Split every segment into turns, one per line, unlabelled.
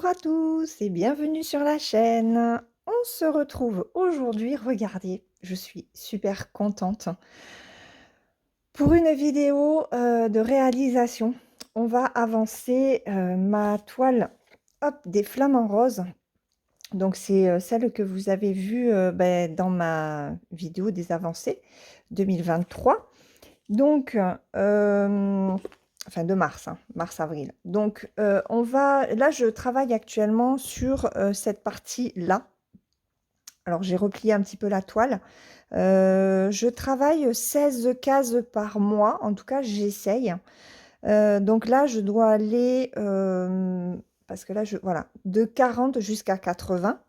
Bonjour à tous et bienvenue sur la chaîne. On se retrouve aujourd'hui, regardez, je suis super contente pour une vidéo de réalisation. On va avancer ma toile hop, des flamants roses. Donc c'est celle que vous avez vue dans ma vidéo des avancées 2023. Donc, enfin de mars, hein, mars-avril. Donc, là, je travaille actuellement sur cette partie-là. Alors, j'ai replié un petit peu la toile. Je travaille 16 cases par mois. En tout cas, j'essaye. Donc là, je dois aller, parce que là, voilà, de 40 jusqu'à 80.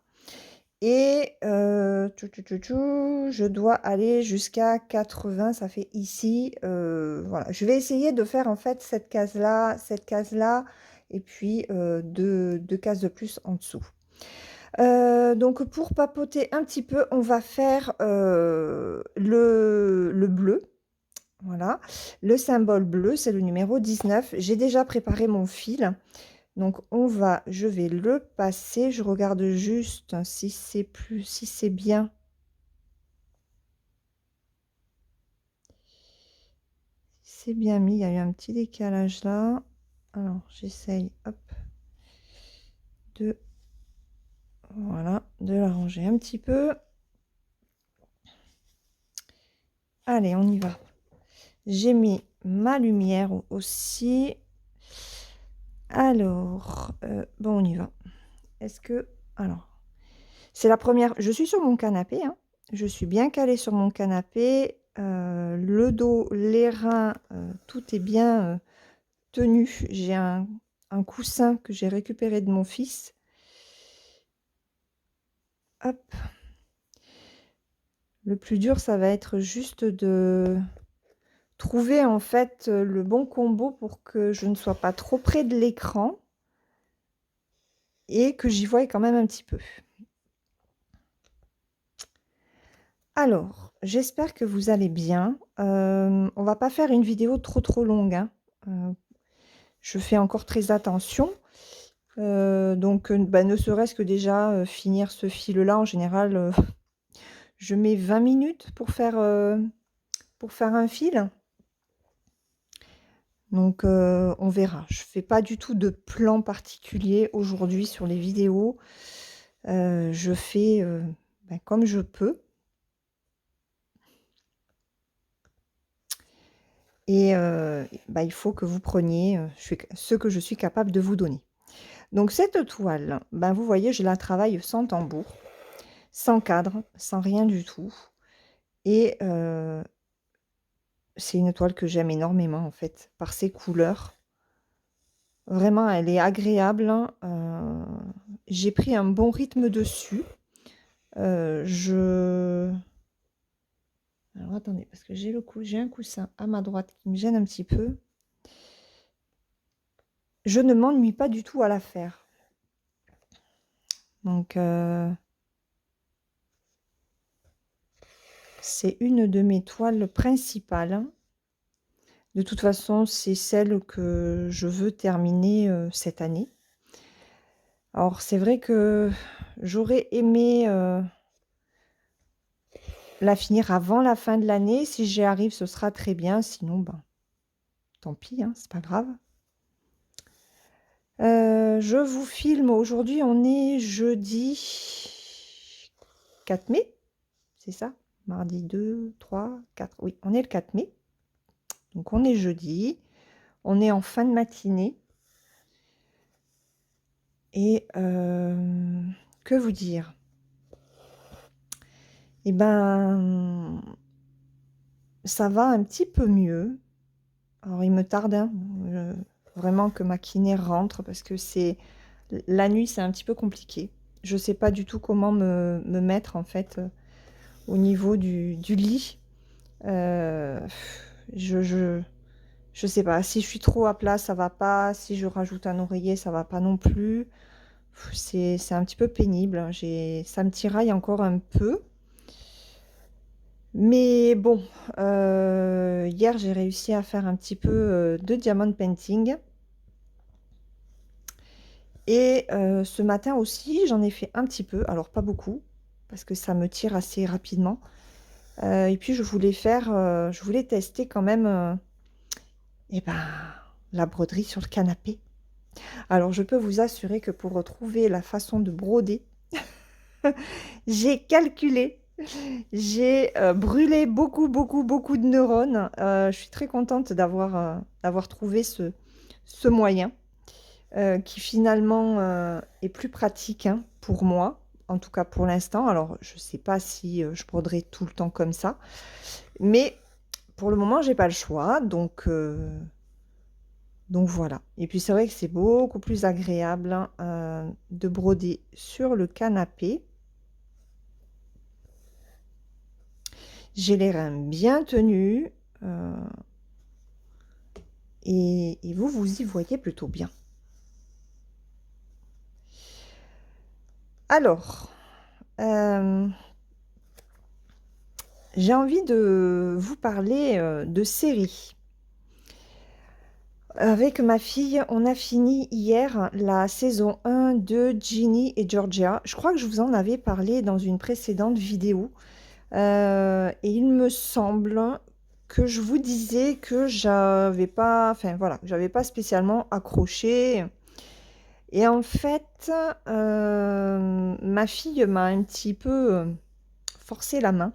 Et je dois aller jusqu'à 80, ça fait ici. Voilà, je vais essayer de faire en fait cette case-là, et puis deux cases de plus en dessous. Donc pour papoter un petit peu, on va faire le bleu. Voilà, le symbole bleu, c'est le numéro 19. J'ai déjà préparé mon fil. Donc je vais le passer, je regarde juste si c'est bien. Si c'est bien mis, il y a eu un petit décalage là. Alors j'essaye, hop, de, voilà, de l'arranger un petit peu. Allez, on y va. J'ai mis ma lumière aussi. Alors, bon, on y va. Est-ce que, alors, c'est la première, je suis sur mon canapé, hein. Je suis bien calée sur mon canapé, le dos, les reins, tout est bien tenu. J'ai un coussin que j'ai récupéré de mon fils. Hop. Le plus dur, ça va être juste de trouver en fait le bon combo pour que je ne sois pas trop près de l'écran et que j'y voie quand même un petit peu. Alors, j'espère que vous allez bien. On va pas faire une vidéo trop longue, hein. Je fais encore très attention. Donc, ne serait-ce que déjà finir ce fil-là, en général, je mets 20 minutes pour faire un fil. Donc, on verra. Je fais pas du tout de plan particulier aujourd'hui sur les vidéos. Je fais comme je peux. Et il faut que vous preniez ce que je suis capable de vous donner. Donc cette toile, vous voyez, je la travaille sans tambour, sans cadre, sans rien du tout. Et c'est une toile que j'aime énormément en fait, par ses couleurs. Vraiment, elle est agréable, hein. J'ai pris un bon rythme dessus. Alors attendez, parce que j'ai un coussin à ma droite qui me gêne un petit peu. Je ne m'ennuie pas du tout à la faire. Donc, c'est une de mes toiles principales. De toute façon, c'est celle que je veux terminer cette année. Alors, c'est vrai que j'aurais aimé la finir avant la fin de l'année. Si j'y arrive, ce sera très bien. Sinon, tant pis, hein, c'est pas grave. Je vous filme aujourd'hui, on est jeudi 4 mai, c'est ça? Mardi 2, 3, 4, oui, on est le 4 mai. Donc on est jeudi, on est en fin de matinée. Et que vous dire? Eh ben, ça va un petit peu mieux. Alors il me tarde, hein, vraiment que ma kiné rentre parce que la nuit, c'est un petit peu compliqué. Je sais pas du tout comment me mettre en fait au niveau du lit. Je sais pas. Si je suis trop à plat, ça va pas. Si je rajoute un oreiller, ça va pas non plus. C'est un petit peu pénible, hein. Ça me tiraille encore un peu. Mais bon, hier, j'ai réussi à faire un petit peu de diamond painting. Et ce matin aussi, j'en ai fait un petit peu, alors pas beaucoup, parce que ça me tire assez rapidement. Et puis je voulais tester quand même, eh ben, la broderie sur le canapé. Alors je peux vous assurer que pour retrouver la façon de broder, j'ai calculé, j'ai brûlé beaucoup, beaucoup, beaucoup de neurones. Je suis très contente d'avoir trouvé ce moyen qui finalement est plus pratique hein, pour moi, en tout cas pour l'instant. Alors je ne sais pas si je broderai tout le temps comme ça, mais pour le moment, j'ai pas le choix, donc voilà. Et puis c'est vrai que c'est beaucoup plus agréable hein, de broder sur le canapé. J'ai les reins bien tenus et vous, vous y voyez plutôt bien. Alors, j'ai envie de vous parler de séries. Avec ma fille, on a fini hier la saison 1 de Ginny et Georgia. Je crois que je vous en avais parlé dans une précédente vidéo. Et il me semble que je vous disais que j'avais pas, enfin voilà, que j'avais pas spécialement accroché. Et en fait, ma fille m'a un petit peu forcé la main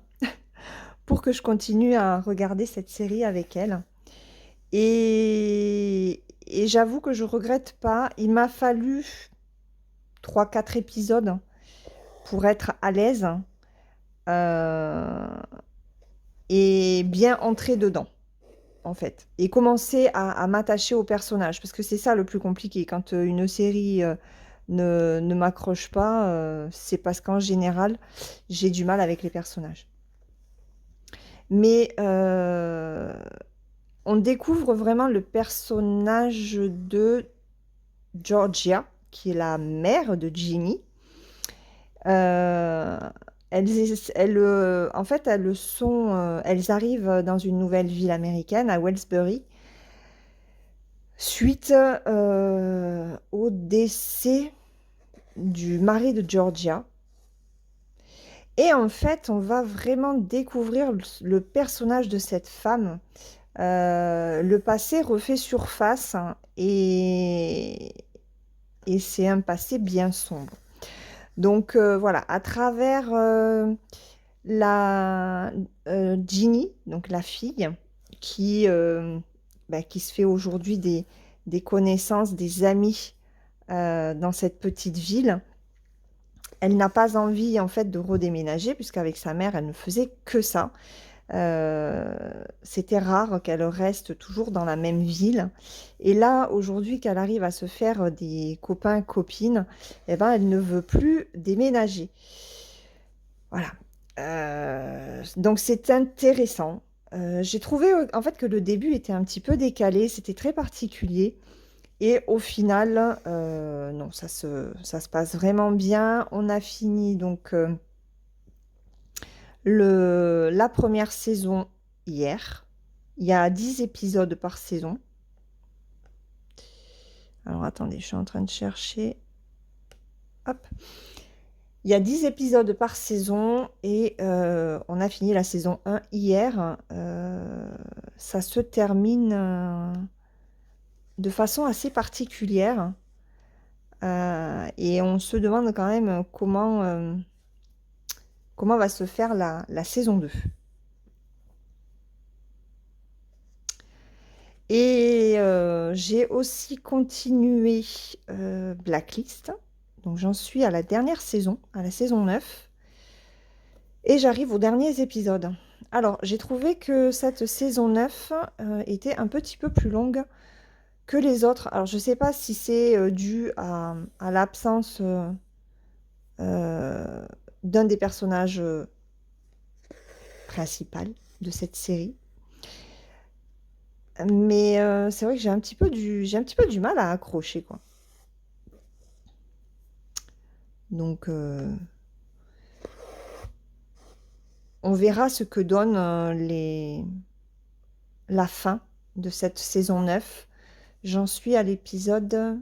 pour que je continue à regarder cette série avec elle. Et j'avoue que je regrette pas. Il m'a fallu 3-4 épisodes pour être à l'aise et bien entrer dedans, en fait. Et commencer à m'attacher au personnage. Parce que c'est ça le plus compliqué. Quand une série ne m'accroche pas, c'est parce qu'en général, j'ai du mal avec les personnages. Mais on découvre vraiment le personnage de Georgia, qui est la mère de Ginny. Euh, en fait, elles arrivent dans une nouvelle ville américaine, à Wellsbury, suite au décès du mari de Georgia. Et en fait, on va vraiment découvrir le personnage de cette femme. Le passé refait surface hein, et c'est un passé bien sombre. Donc voilà, à travers la Ginny, donc la fille, qui se fait aujourd'hui des connaissances, des amis dans cette petite ville. Elle n'a pas envie en fait de redéménager puisqu'avec sa mère, elle ne faisait que ça. C'était rare qu'elle reste toujours dans la même ville. Et là, aujourd'hui, qu'elle arrive à se faire des copains, copines, eh ben, elle ne veut plus déménager. Voilà. Donc c'est intéressant. J'ai trouvé en fait que le début était un petit peu décalé, c'était très particulier. Et au final, non, ça se passe vraiment bien. On a fini donc la première saison hier. Il y a 10 épisodes par saison. Alors attendez, je suis en train de chercher. Hop. Il y a 10 épisodes par saison et on a fini la saison 1 hier. Ça se termine de façon assez particulière. Et on se demande quand même comment va se faire la saison 2. Et j'ai aussi continué Blacklist. Donc j'en suis à la dernière saison, à la saison 9. Et j'arrive aux derniers épisodes. Alors, j'ai trouvé que cette saison 9 était un petit peu plus longue que les autres. Alors, je ne sais pas si c'est dû à l'absence d'un des personnages principaux de cette série. Mais c'est vrai que j'ai un petit peu du mal à accrocher, quoi. Donc, on verra ce que donne la fin de cette saison 9. J'en suis à l'épisode...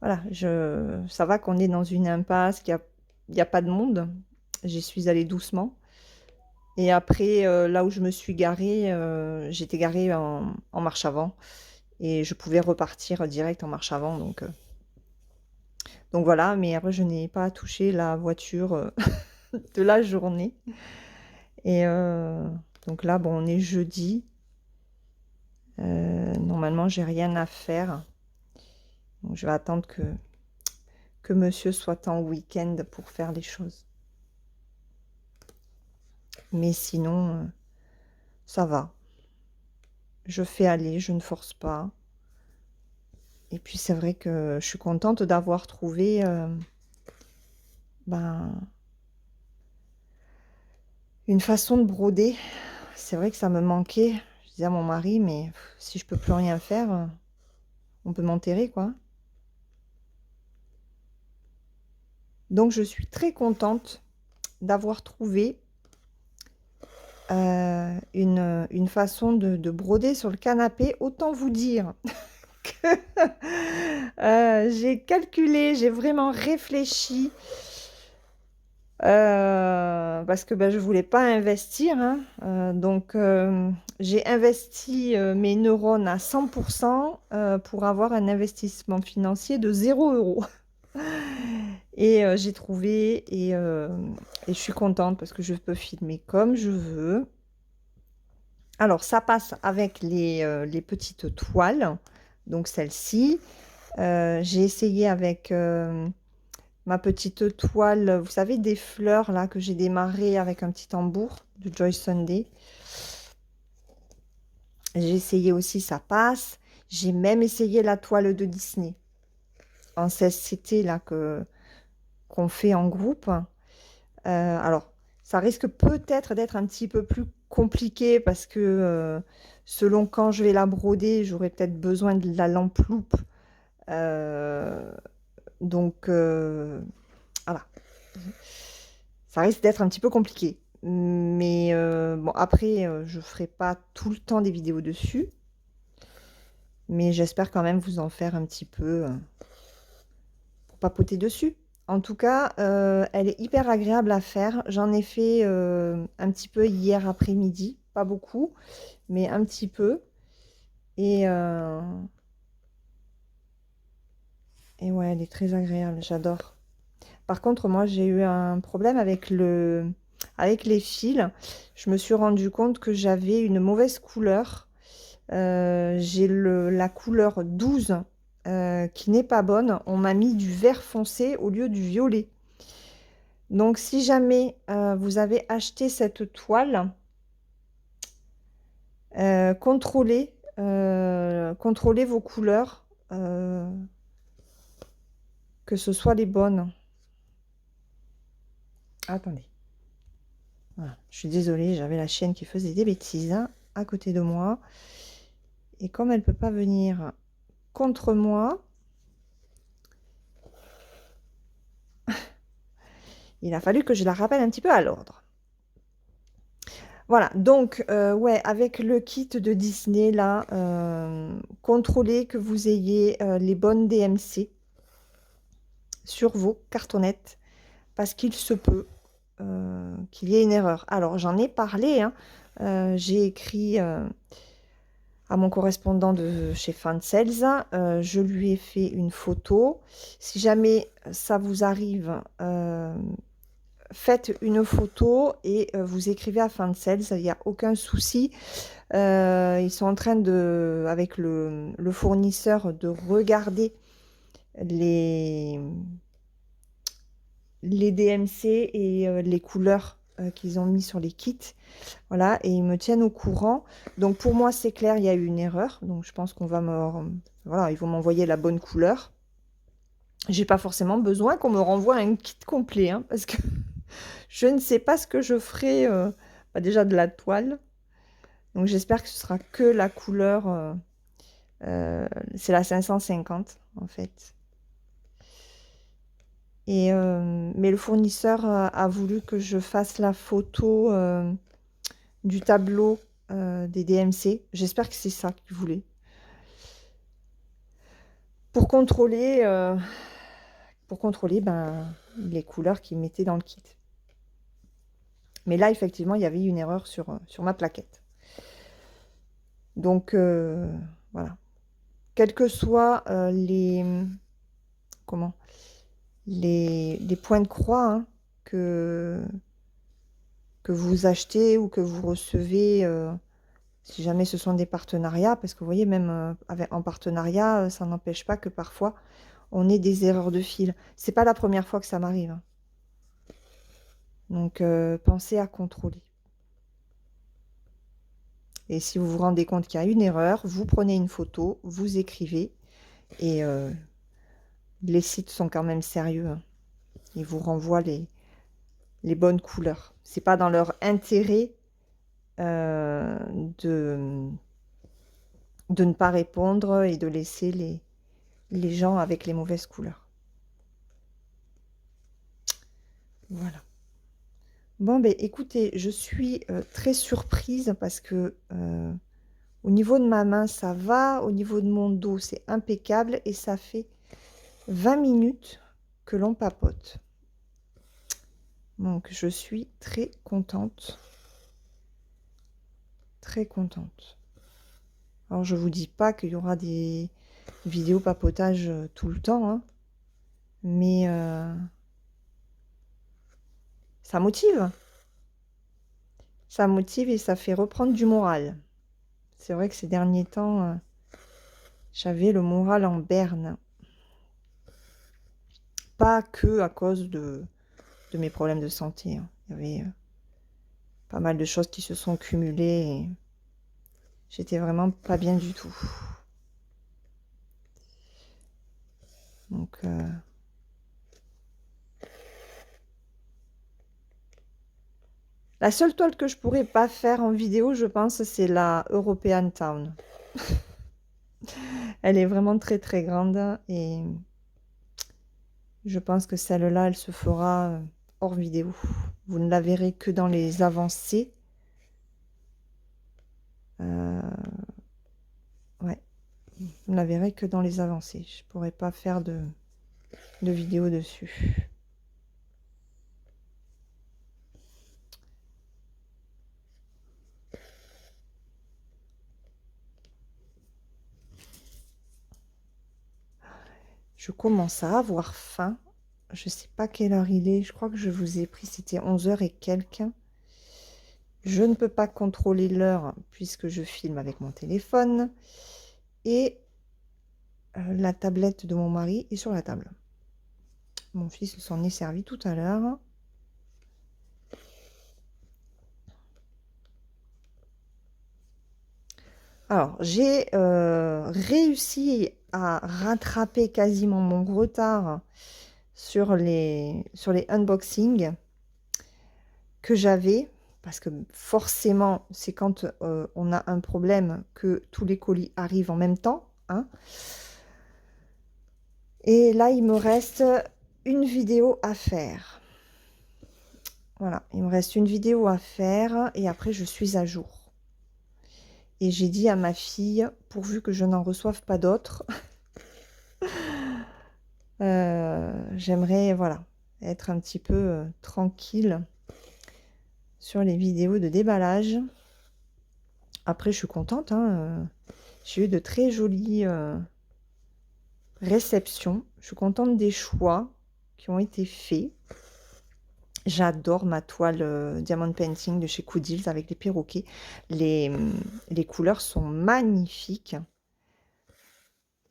voilà, ça va qu'on est dans une impasse, il y a pas de monde. J'y suis allée doucement. Et après, là où je me suis garée, j'étais garée en marche avant. Et je pouvais repartir direct en marche avant. Donc voilà, mais après, je n'ai pas touché la voiture de la journée. Et donc là, bon, on est jeudi. Normalement, j'ai rien à faire. Donc, je vais attendre que monsieur soit en week-end pour faire les choses. Mais sinon, ça va. Je fais aller, je ne force pas. Et puis c'est vrai que je suis contente d'avoir trouvé ben, une façon de broder. C'est vrai que ça me manquait. Je disais à mon mari, mais si je peux plus rien faire, on peut m'enterrer, quoi. Donc je suis très contente d'avoir trouvé une façon de broder sur le canapé. Autant vous dire que j'ai calculé, j'ai vraiment réfléchi. Parce que ben, je voulais pas investir, hein. Donc j'ai investi mes neurones à 100% pour avoir un investissement financier de 0 €. Et j'ai trouvé et je suis contente parce que je peux filmer comme je veux. Alors ça passe avec les petites toiles, donc celle-ci. J'ai essayé avec ma petite toile, vous savez, des fleurs là que j'ai démarré avec un petit tambour de Joy Sunday. J'ai essayé aussi, ça passe. J'ai même essayé la toile de Disney en 16CT là qu'on fait en groupe. Alors, ça risque peut-être d'être un petit peu plus compliqué parce que selon quand je vais la broder, j'aurai peut-être besoin de la lampe loupe. Donc voilà. Ça risque d'être un petit peu compliqué. Mais bon, après, je ferai pas tout le temps des vidéos dessus. Mais j'espère quand même vous en faire un petit peu pour papoter dessus. En tout cas, elle est hyper agréable à faire. J'en ai fait un petit peu hier après-midi. Pas beaucoup, mais un petit peu. Et, et ouais, elle est très agréable. J'adore. Par contre, moi, j'ai eu un problème avec les fils. Je me suis rendu compte que j'avais une mauvaise couleur. J'ai la couleur 12 qui n'est pas bonne. On m'a mis du vert foncé au lieu du violet. Donc, si jamais vous avez acheté cette toile, contrôlez vos couleurs, que ce soit les bonnes. Attendez. Voilà. Je suis désolée, j'avais la chienne qui faisait des bêtises à côté de moi. Et comme elle ne peut pas venir contre moi, il a fallu que je la rappelle un petit peu à l'ordre. Voilà, donc ouais, avec le kit de Disney, là, contrôlez que vous ayez les bonnes DMC sur vos cartonnettes, parce qu'il se peut qu'il y ait une erreur. Alors, j'en ai parlé, hein, j'ai écrit à mon correspondant de chez Fansales, je lui ai fait une photo. Si jamais ça vous arrive, faites une photo et vous écrivez à Fansales, il n'y a aucun souci. Ils sont en train de, avec le fournisseur, de regarder les DMC et les couleurs qu'ils ont mis sur les kits. Voilà, et ils me tiennent au courant. Donc pour moi, c'est clair, il y a eu une erreur. Donc je pense qu'on va voilà, ils vont m'envoyer la bonne couleur. J'ai pas forcément besoin qu'on me renvoie un kit complet, hein, parce que je ne sais pas ce que je ferai déjà de la toile. Donc j'espère que ce sera que la couleur. C'est la 550 en fait. Et, mais le fournisseur a voulu que je fasse la photo du tableau des DMC. J'espère que c'est ça qu'il voulait. pour contrôler, ben, les couleurs qu'ils mettaient dans le kit. Mais là, effectivement, il y avait une erreur sur ma plaquette. Donc, voilà. Quels que soient comment, les points de croix, hein, que vous achetez ou que vous recevez, si jamais ce sont des partenariats, parce que vous voyez, même en partenariat, ça n'empêche pas que parfois on ait des erreurs de fil. C'est pas la première fois que ça m'arrive, hein. Donc, pensez à contrôler. Et si vous vous rendez compte qu'il y a une erreur, vous prenez une photo, vous écrivez. Et les sites sont quand même sérieux, hein. Ils vous renvoient les bonnes couleurs. C'est pas dans leur intérêt de ne pas répondre et de laisser les gens avec les mauvaises couleurs. Voilà. Bon, ben écoutez, je suis très surprise parce que au niveau de ma main, ça va. Au niveau de mon dos, c'est impeccable. Et ça fait 20 minutes que l'on papote. Donc, je suis très contente. Très contente. Alors, je vous dis pas qu'il y aura des vidéos papotage tout le temps, hein, mais ça motive. Ça motive et ça fait reprendre du moral. C'est vrai que ces derniers temps, j'avais le moral en berne. Pas que à cause de mes problèmes de santé, hein. Il y avait pas mal de choses qui se sont cumulées et j'étais vraiment pas bien du tout. Donc, la seule toile que je pourrais pas faire en vidéo, je pense, c'est la European Town. Elle est vraiment très très grande et je pense que celle-là, elle se fera hors vidéo. Vous ne la verrez que dans les avancées. Ouais, vous ne la verrez que dans les avancées. Je pourrais pas faire de vidéo dessus. Je commence à avoir faim. Je sais pas quelle heure il est. Je crois que je vous ai pris, c'était 11h et quelques. Je ne peux pas contrôler l'heure puisque je filme avec mon téléphone. Et la tablette de mon mari est sur la table. Mon fils s'en est servi tout à l'heure. Alors, j'ai réussi à rattraper quasiment mon retard sur les unboxings que j'avais. Parce que forcément, c'est quand on a un problème que tous les colis arrivent en même temps, hein. Et là, il me reste une vidéo à faire. Voilà, il me reste une vidéo à faire et après, je suis à jour. Et j'ai dit à ma fille, pourvu que je n'en reçoive pas d'autres, j'aimerais, voilà, être un petit peu tranquille sur les vidéos de déballage. Après, je suis contente, hein, j'ai eu de très jolies réceptions. Je suis contente des choix qui ont été faits. J'adore ma toile Diamond Painting de chez Coudils avec les perroquets. Les couleurs sont magnifiques.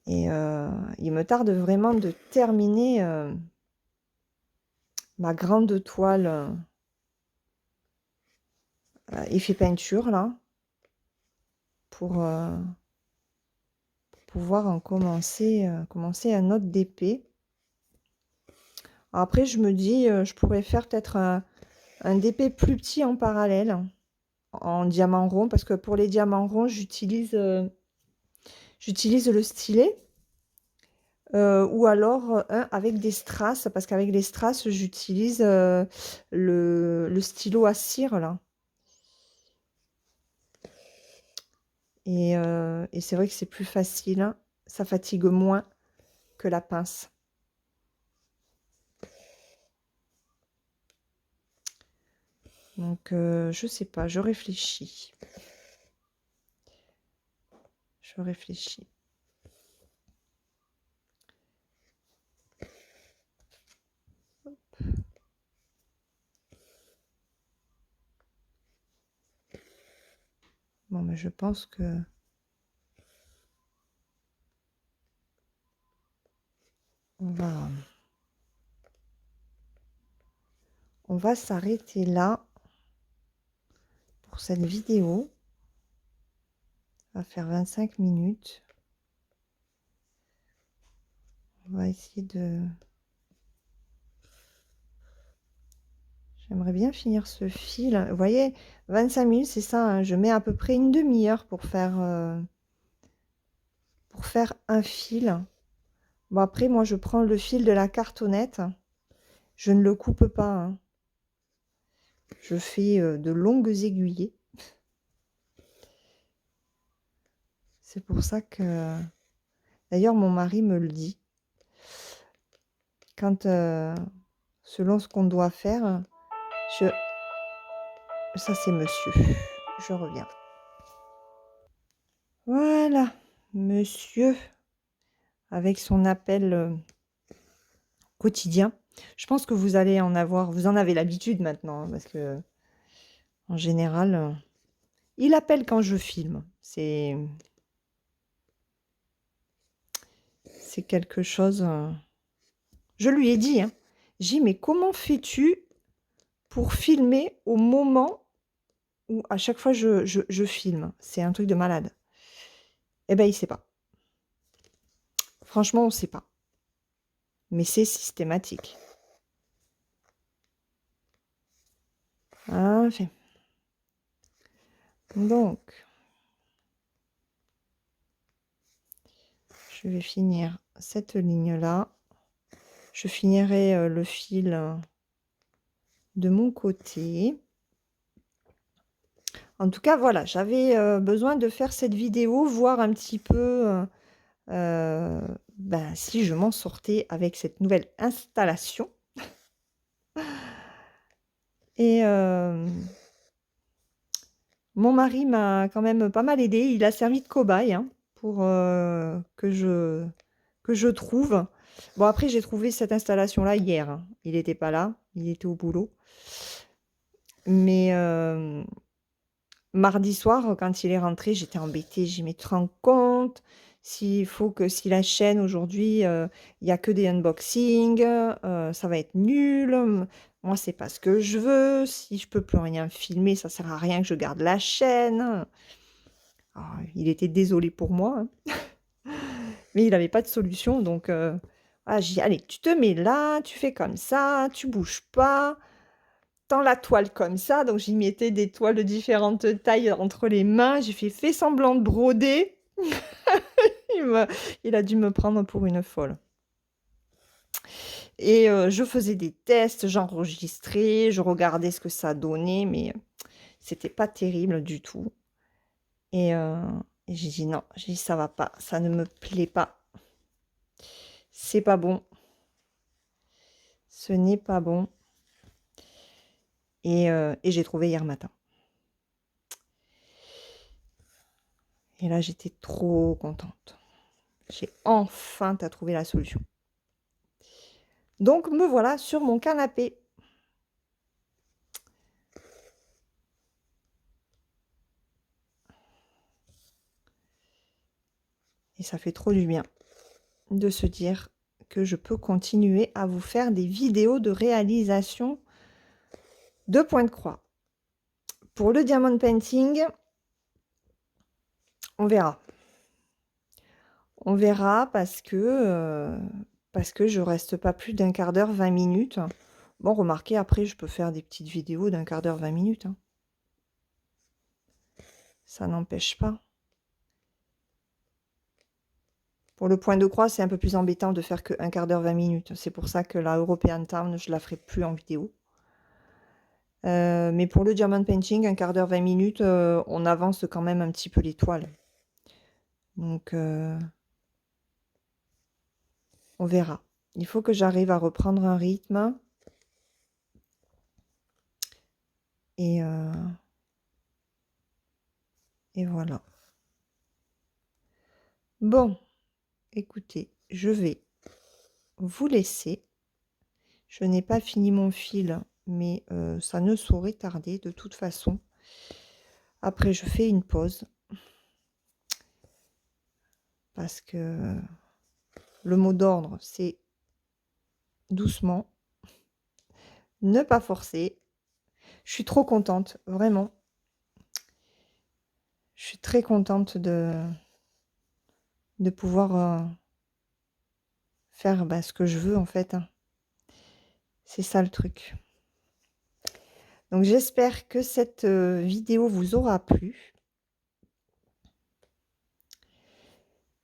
Et il me tarde vraiment de terminer ma grande toile effet peinture là. Pour pouvoir en commencer un autre DP. Après, je me dis, je pourrais faire peut-être un DP plus petit en parallèle, en diamant rond, parce que pour les diamants ronds, j'utilise le stylet, ou alors un avec des strass, parce qu'avec les strass, j'utilise le stylo à cire, là. Et c'est vrai que c'est plus facile, hein, ça fatigue moins. que la pince. Donc, je sais pas, je réfléchis. Je réfléchis. Bon, mais je pense que... On va s'arrêter là pour cette vidéo. On va faire 25 minutes. On va essayer de... J'aimerais bien finir ce fil. Vous voyez, 25 minutes, c'est ça, hein. Je mets à peu près une demi-heure pour faire un fil. Bon, après, moi, je prends le fil de la cartonnette. Je ne le coupe pas, hein. Je fais de longues aiguillées. C'est pour ça que... D'ailleurs, mon mari me le dit. Quand, selon ce qu'on doit faire, ça, c'est monsieur. Je reviens. Voilà, monsieur, avec son appel quotidien. Je pense que vous allez en avoir, vous en avez l'habitude maintenant, hein, parce que en général, il appelle quand je filme. C'est quelque chose. Je lui ai dit, hein. J'ai dit, mais comment fais-tu pour filmer au moment où à chaque fois je filme? C'est un truc de malade. Eh ben, il sait pas. Franchement, on sait pas. Mais c'est systématique. Enfin. Donc, je vais finir cette ligne-là. Je finirai le fil de mon côté. En tout cas, voilà, j'avais besoin de faire cette vidéo, voir un petit peu ben, si je m'en sortais avec cette nouvelle installation. Et mon mari m'a quand même pas mal aidé. Il a servi de cobaye, hein, pour que je trouve. Bon, après, j'ai trouvé cette installation-là hier, hein. Il n'était pas là, il était au boulot. Mais mardi soir, quand il est rentré, j'étais embêtée. J'ai dit, mais tu te rends compte s'il faut que si la chaîne aujourd'hui, il n'y a que des unboxings, ça va être nul. Moi, c'est pas ce que je veux. Si je peux plus rien filmer, ça sert à rien que je garde la chaîne. Ah, il était désolé pour moi, hein. Mais il n'avait pas de solution. Donc, voilà, j'ai dit, allez, tu te mets là, tu fais comme ça, tu bouges pas. Tends la toile comme ça. Donc, j'y mettais des toiles de différentes tailles entre les mains. J'ai fait semblant de broder. Il a dû me prendre pour une folle. Et je faisais des tests, j'enregistrais, je regardais ce que ça donnait, mais c'était pas terrible du tout. Et j'ai dit non, j'ai dit ça va pas, ça ne me plaît pas. C'est pas bon. Ce n'est pas bon. Et j'ai trouvé hier matin. Et là, j'étais trop contente. J'ai enfin trouvé la solution. Donc, me voilà sur mon canapé. Et ça fait trop du bien de se dire que je peux continuer à vous faire des vidéos de réalisation de points de croix. Pour le diamond painting, on verra. On verra parce que je reste pas plus d'un quart d'heure, 20 minutes. Bon, remarquez, après, je peux faire des petites vidéos d'un quart d'heure, 20 minutes, hein. Ça n'empêche pas. Pour le point de croix, c'est un peu plus embêtant de faire qu'un quart d'heure, 20 minutes. C'est pour ça que la European Town, je la ferai plus en vidéo. Mais pour le diamond painting, un quart d'heure, 20 minutes, on avance quand même un petit peu les toiles. Donc, On verra. Il faut que j'arrive à reprendre un rythme. Et voilà. Bon, écoutez, je vais vous laisser. Je n'ai pas fini mon fil, mais ça ne saurait tarder de toute façon. Après, je fais une pause. Parce que le mot d'ordre, c'est doucement, ne pas forcer. Je suis trop contente, vraiment. Je suis très contente de pouvoir faire ce que je veux en fait, hein. C'est ça le truc. Donc j'espère que cette vidéo vous aura plu.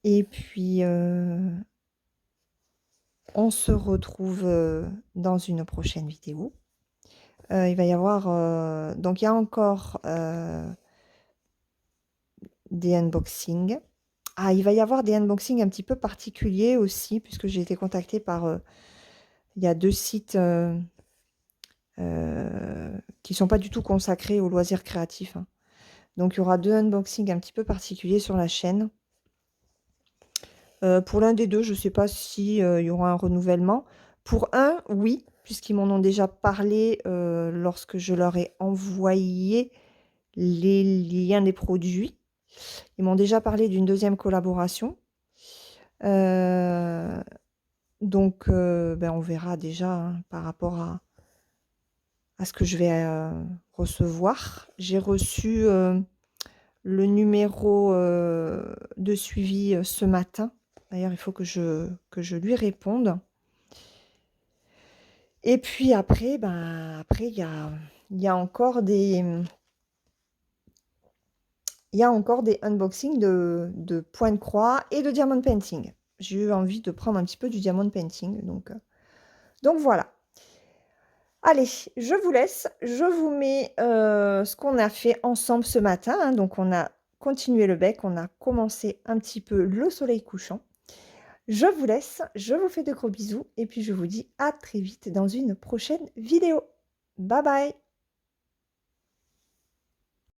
Et puis on se retrouve dans une prochaine vidéo. Il va y avoir donc il y a encore des unboxings. Ah, il va y avoir des unboxings un petit peu particuliers aussi, puisque j'ai été contactée par il y a 2 sites qui sont pas du tout consacrés aux loisirs créatifs, hein. Donc il y aura 2 unboxings un petit peu particuliers sur la chaîne. Pour l'un des deux, je ne sais pas si il y aura un renouvellement. Pour un, oui, puisqu'ils m'en ont déjà parlé lorsque je leur ai envoyé les liens des produits. Ils m'ont déjà parlé d'une deuxième collaboration. Donc on verra déjà, hein, par rapport à ce que je vais recevoir. J'ai reçu le numéro de suivi ce matin. D'ailleurs, il faut que je lui réponde. Et puis après, après il y a encore des unboxings de points de croix et de diamond painting. J'ai eu envie de prendre un petit peu du diamond painting, donc voilà. Allez, je vous laisse. Je vous mets ce qu'on a fait ensemble ce matin, hein. Donc on a continué le bec, on a commencé un petit peu le soleil couchant. Je vous laisse, je vous fais de gros bisous et puis je vous dis à très vite dans une prochaine vidéo. Bye bye!